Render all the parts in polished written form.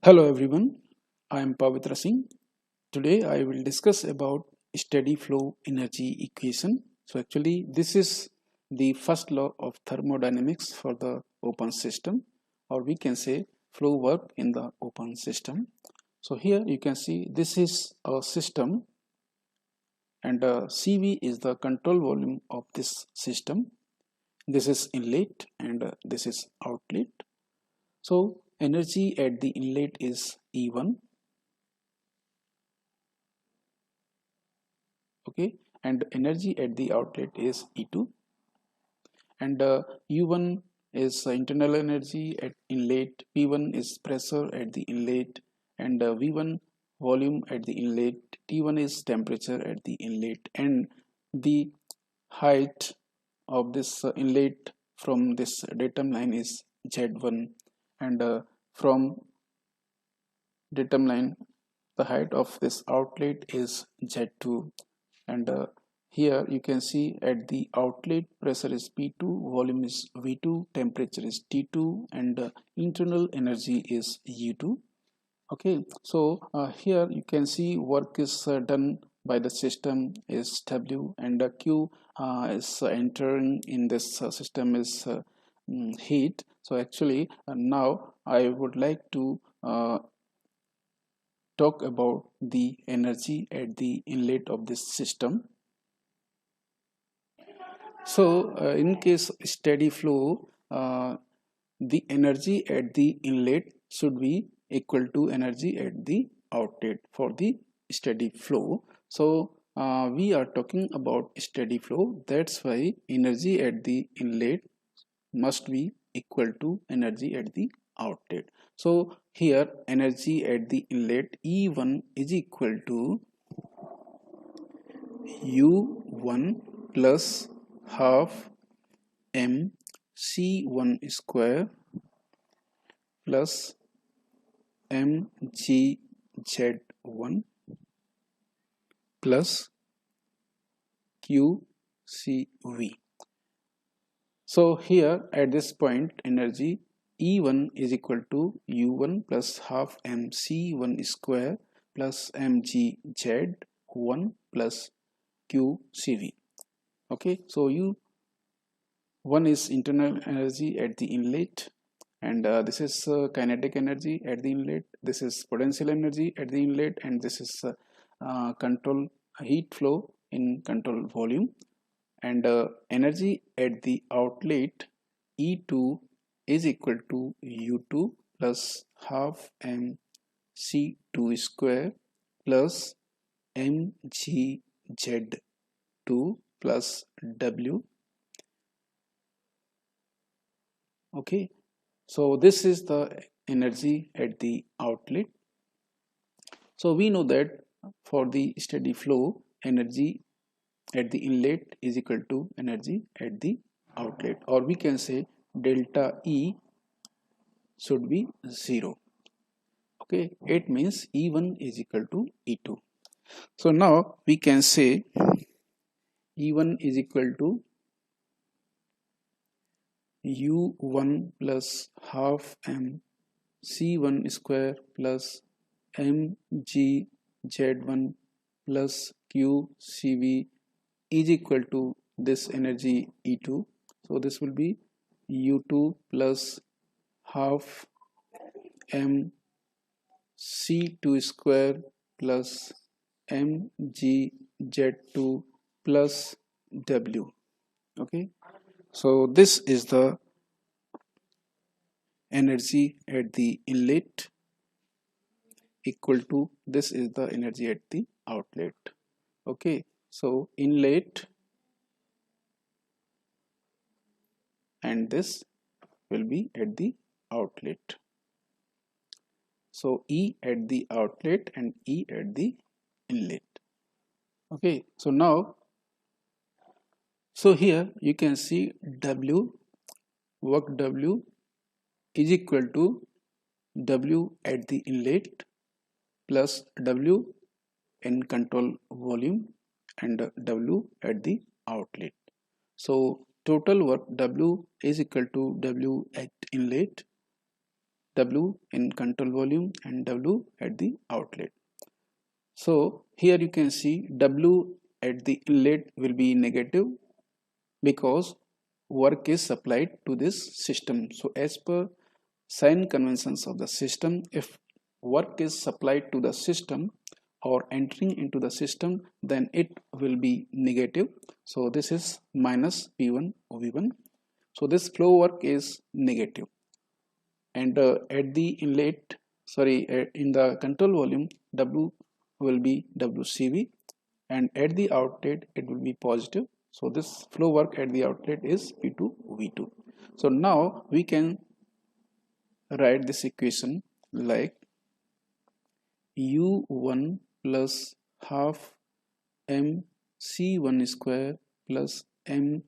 Hello everyone, I am Pavitra Singh. Today I will discuss about steady flow energy equation. So actually this is the first law of thermodynamics for the open system, or we can say flow work in the open system. So here you can see this is a system, and CV is the control volume of this system. This is inlet and this is outlet. So energy at the inlet is E1, okay, and energy at the outlet is E2, and U1 is internal energy at inlet, P1 is pressure at the inlet, and V1 volume at the inlet, T1 is temperature at the inlet, and the height of this inlet from this datum line is Z1, and from datum line the height of this outlet is Z2, and here you can see at the outlet pressure is P2, volume is V2, temperature is T2, and internal energy is U2. Okay, so here you can see work is done by the system is W, and Q is entering in this system is heat. So actually now I would like to talk about the energy at the inlet of this system. So in case steady flow, the energy at the inlet should be equal to energy at the outlet for the steady flow. So we are talking about steady flow, that's why energy at the inlet must be equal to energy at the outlet. So here energy at the inlet E1 is equal to U1 plus half m C1 square plus mgz1 plus qcv. So here at this point energy E1 is equal to U1 plus half mc1 square plus mgz1 plus qcv. Okay, so U1 is internal energy at the inlet, and this is kinetic energy at the inlet, this is potential energy at the inlet, and this is control heat flow in control volume, and energy at the outlet E2 is equal to U2 plus half mc2 square plus mgz2 plus w. Okay, so this is the energy at the outlet. So we know that for the steady flow, energy at the inlet is equal to energy at the outlet, or we can say delta E should be 0. Okay, it means E1 is equal to E2. So now we can say E1 is equal to U1 plus half m C1 square plus mgz1 plus qcv is equal to this energy E2. So this will be U2 plus half m C2 square plus mgz2 plus w. Okay, so this is the energy at the inlet equal to this is the energy at the outlet. Okay, so inlet and this will be at the outlet. So E at the outlet and E at the inlet. Okay, so now, so here you can see W, work W is equal to W at the inlet plus W in control volume and W at the outlet. So total work W is equal to W at inlet W in control volume and W at the outlet. So here you can see W at the inlet will be negative because work is supplied to this system. So as per sign conventions of the system, if work is supplied to the system or entering into the system, then it will be negative. So this is minus P1 V1. So this flow work is negative. And at the inlet, in the control volume, W will be WCV, and at the outlet it will be positive. So this flow work at the outlet is P2 V2. So now we can write this equation like U1 plus half mc1 square plus mgz1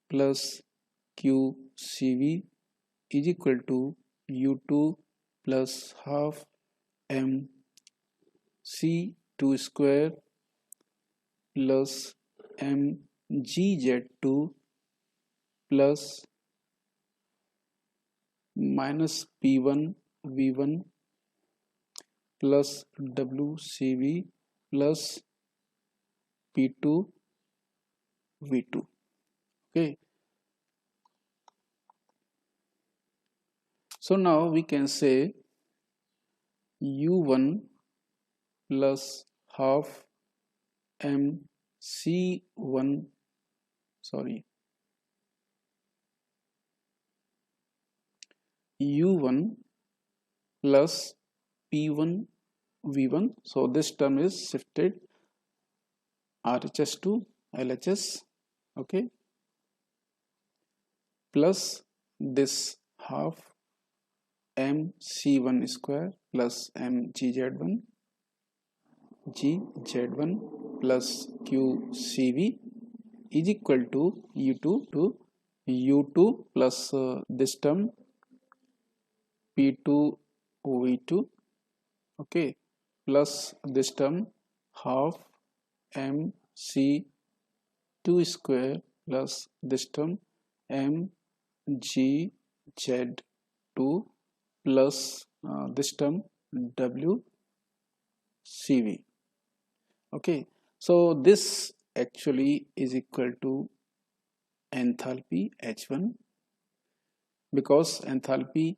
plus qcv is equal to U2 plus half mc2 square plus mgz2 plus minus P1 V1 plus WCV plus P2 V2. Okay. So now we can say U1 plus half MC1 U1 plus P1 V1. So this term is shifted RHS to LHS. Okay. Plus this half MC1 square plus MGZ1 GZ1 plus QCV is equal to U2 plus this term P2 V2, okay, plus this term half MC2 square plus this term MGZ2 plus this term WCV. Okay, so this actually is equal to enthalpy H1, because enthalpy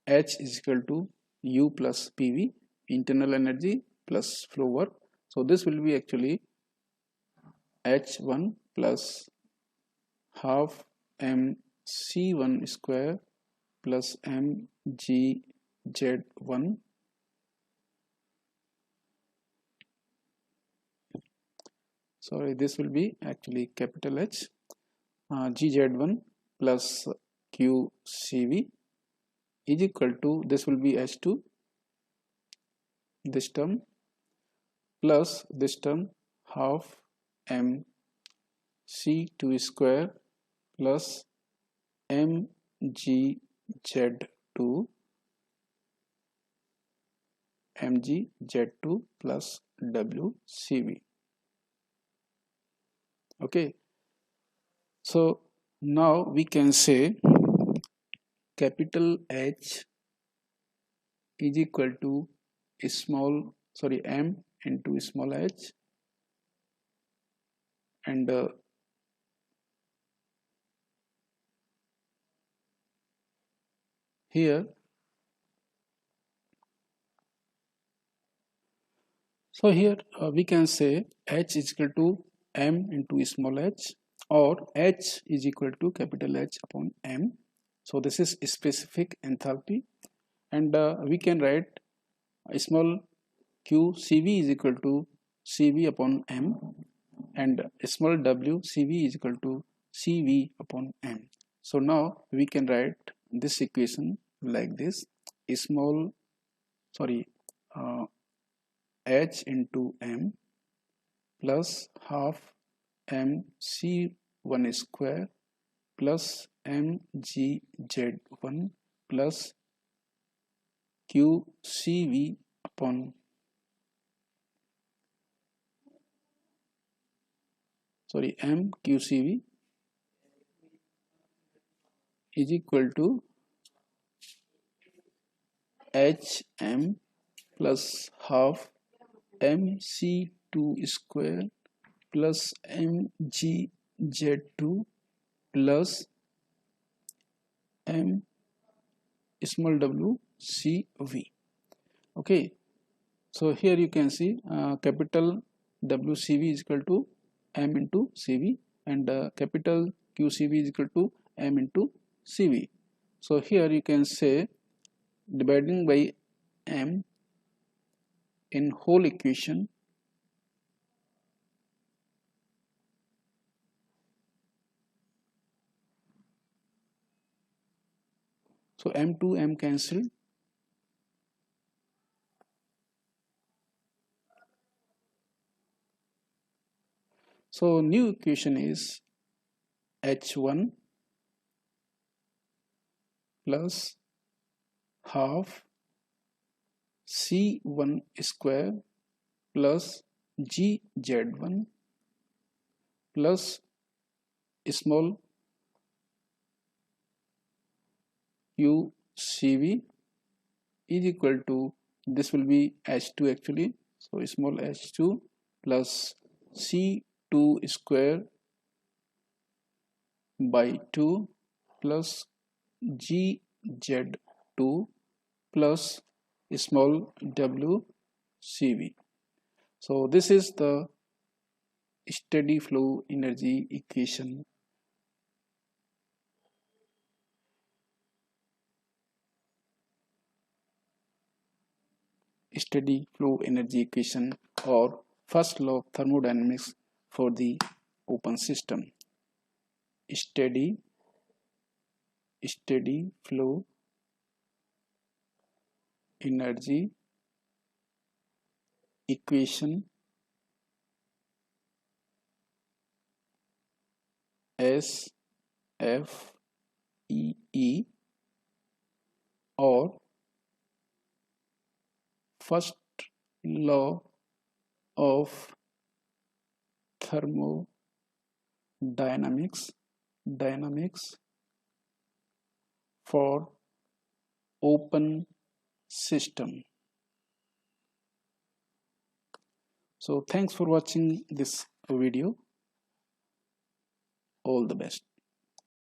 H is equal to U plus PV, internal energy plus flow work. So this will be actually H1 plus half MC1 square plus MGZ1 this will be actually capital H GZ1 plus QCV is equal to, this will be H2, this term plus this term half MC2 square plus MGZ2 plus WCV. Okay, so now we can say capital H is equal to M into small h, and here we can say H is equal to M into small h, or H is equal to capital H upon M. So this is specific enthalpy, and we can write small q Cv is equal to Cv upon M, and small w Cv is equal to Cv upon M. So now we can write this equation like this: H into M plus half MC1 square plus MGZ1 plus QCV upon MQCV is equal to Hm plus half mc2 square plus mgz2 plus m small w cv. Okay, so here you can see capital WCV is equal to m into cv, and capital QCV is equal to m into cv. So here you can say dividing by m in whole equation, so m to m cancelled. So new equation is H1 plus half C1 square plus GZ1 plus small UCV is equal to, this will be H2 actually, so small h2 plus C2 square by 2 plus GZ2 plus small WCV. So this is the steady flow energy equation. Steady flow energy equation, or first law of thermodynamics for the open system. Steady flow energy equation SFEE, or first law of thermodynamics for open system. So thanks for watching this video. All the best.